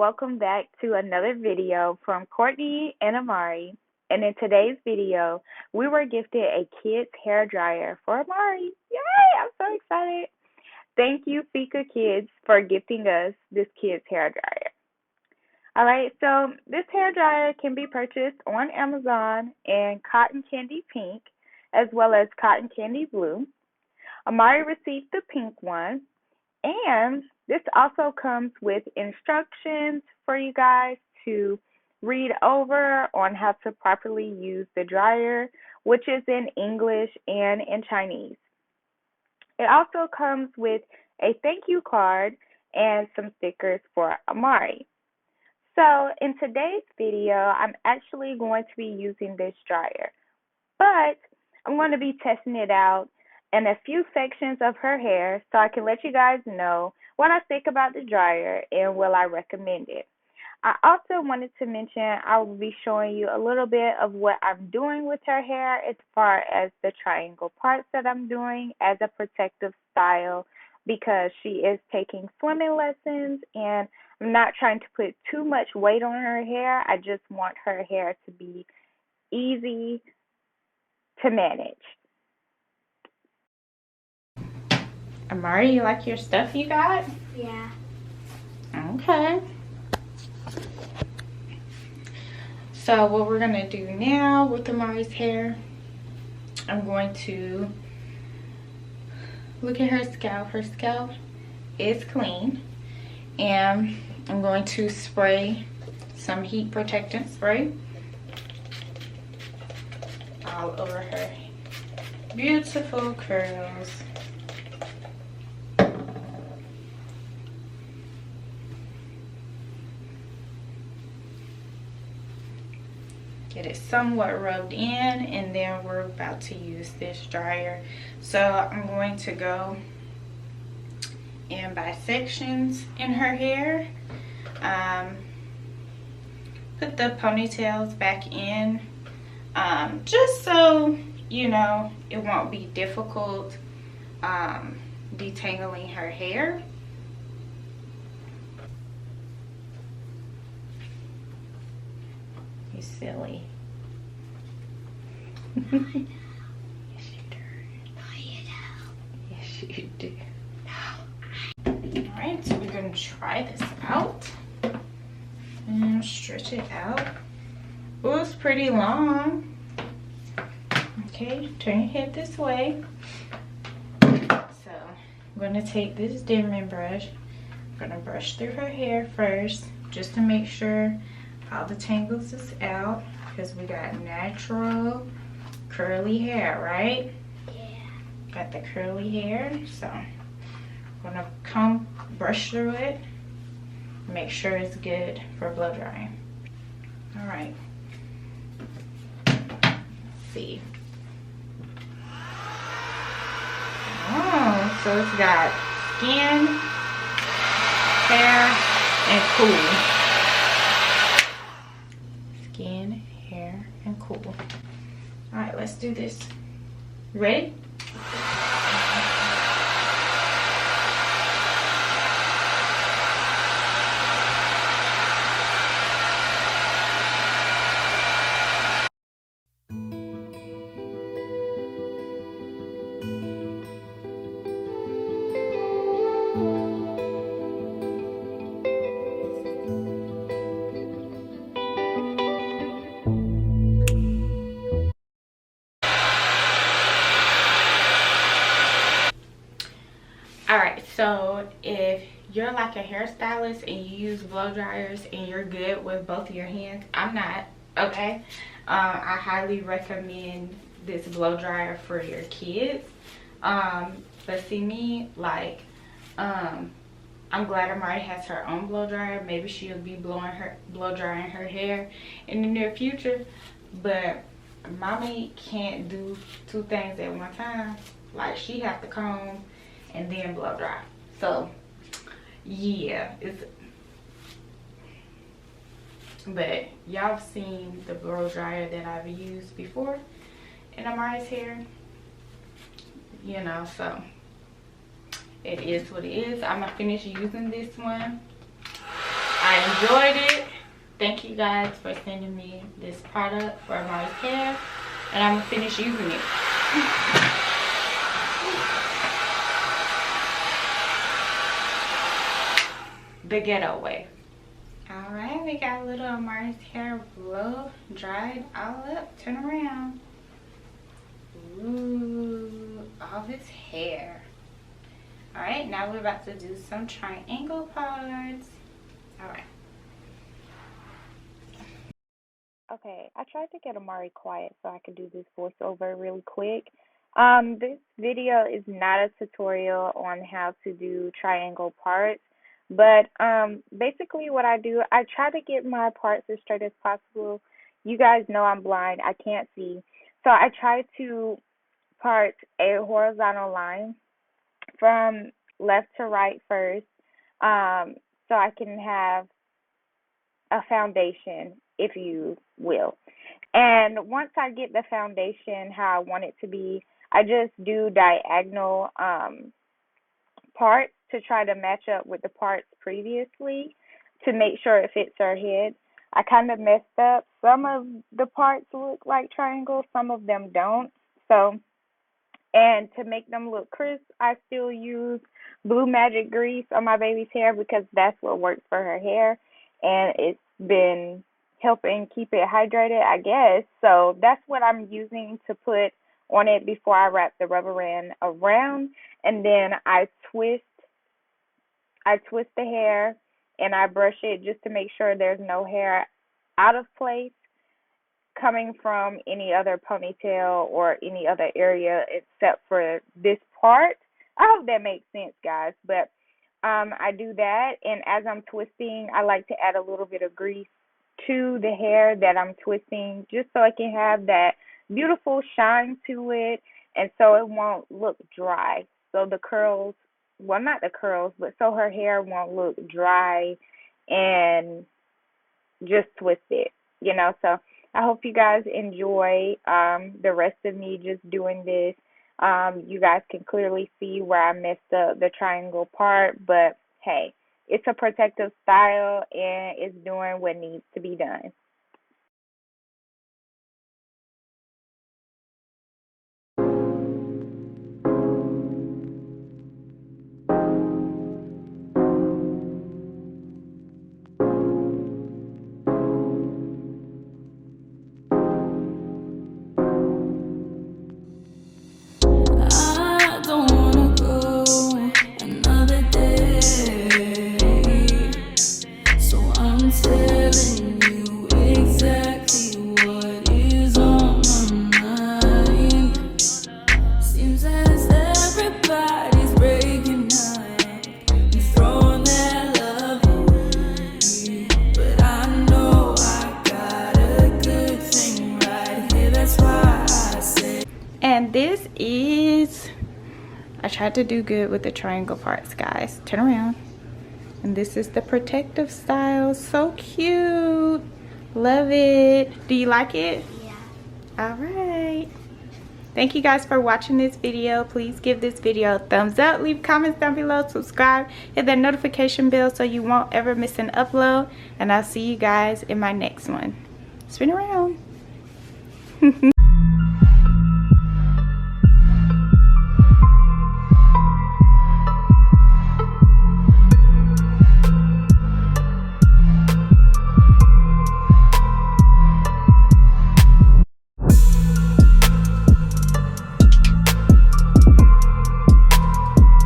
welcome back to another video from Courtney and Amare. And in today's video, we were gifted a kids hair dryer for Amare. Yay! I'm so excited. Thank you, FeeKaa Kids, for gifting us this kids hair dryer. All right, so this hair dryer can be purchased on Amazon in cotton candy pink as well as cotton candy blue. Amare received the pink one, and this also comes with instructions for you guys to read over on how to properly use the dryer, which is in English and in Chinese. It also comes with a thank you card and some stickers for Amare. So in today's video, I'm actually going to be using this dryer, but I'm going to be testing it out in a few sections of her hair so I can let you guys know what I think about the dryer and will I recommend it. I also wanted to mention I will be showing you a little bit of what I'm doing with her hair as far as the triangle parts that I'm doing as a protective style, because she is taking swimming lessons and I'm not trying to put too much weight on her hair. I just want her hair to be easy to manage. Amare, you like your stuff you got? Yeah. Okay. So what we're going to do now with Amare's hair, I'm going to look at her scalp. Her scalp is clean. And I'm going to spray some heat protectant spray all over her beautiful curls. Get it somewhat rubbed in, and then we're about to use this dryer. So I'm going to go in by sections in her hair. Put the ponytails back in, just so you know it won't be difficult detangling her hair. You silly. Yes, you do. No, you don't. Yes, you do. No. Alright, so we're going to try this out and stretch it out. Oh, it's pretty long. Okay, turn your head this way. So I'm going to take this dimming brush. I'm going to brush through her hair first just to make sure all the tangles is out, because we got natural curly hair, right? Yeah. Got the curly hair, so I'm gonna brush through it, make sure it's good for blow drying. All right. Let's see. Oh, so it's got skin, hair, and cool. Skin, hair, and cool. All right, let's do this. Ready? Alright, so if you're like a hairstylist and you use blow dryers and you're good with both of your hands, I'm not, okay? I highly recommend this blow dryer for your kids. But see me, like, I'm glad Amare has her own blow dryer. Maybe she'll be blow drying her hair in the near future. But mommy can't do two things at one time. Like, she has to comb and then blow dry. So yeah, but y'all have seen the blow dryer that I've used before in Amare's hair, you know, so it is what it is. I'm gonna finish using this one I enjoyed it. Thank you guys for sending me this product for Amari's hair, and I'm gonna finish using it. The ghetto way. All right, we got little Amari's hair blow dried all up. Turn around. Ooh, all this hair. All right, now we're about to do some triangle parts. All right. Okay, I tried to get Amari quiet so I could do this voiceover really quick. This video is not a tutorial on how to do triangle parts, but basically what I do, I try to get my parts as straight as possible. You guys know I'm blind, I can't see. So I try to part a horizontal line from left to right first, so I can have a foundation, if you will. And once I get the foundation how I want it to be, I just do diagonal parts to try to match up with the parts previously to make sure it fits her head. I kind of messed up. Some of the parts look like triangles, some of them don't. So, and to make them look crisp, I still use Blue Magic Grease on my baby's hair because that's what works for her hair. And it's been helping keep it hydrated, I guess. So that's what I'm using to put on it before I wrap the rubber band around. And then I twist the hair and I brush it just to make sure there's no hair out of place coming from any other ponytail or any other area except for this part. I hope that makes sense, guys. But I do that, and as I'm twisting, I like to add a little bit of grease to the hair that I'm twisting just so I can have that beautiful shine to it, and so it won't look dry. So the curls, well, not the curls, but so her hair won't look dry and just twisted, you know. So I hope you guys enjoy the rest of me just doing this. You guys can clearly see where I messed up the triangle part, but hey, it's a protective style and it's doing what needs to be done. I don't wanna go another day, so I'm telling you exactly what is on my mind. Seems as everybody's breaking up and throwing their love away, but I know I got a good thing right here. That's why I say. And this is, I tried to do good with the triangle parts, guys. Turn around. And this is the protective style. So cute. Love it. Do you like it? Yeah. All right. Thank you guys for watching this video. Please give this video a thumbs up. Leave comments down below. Subscribe. Hit that notification bell so you won't ever miss an upload. And I'll see you guys in my next one. Spin around.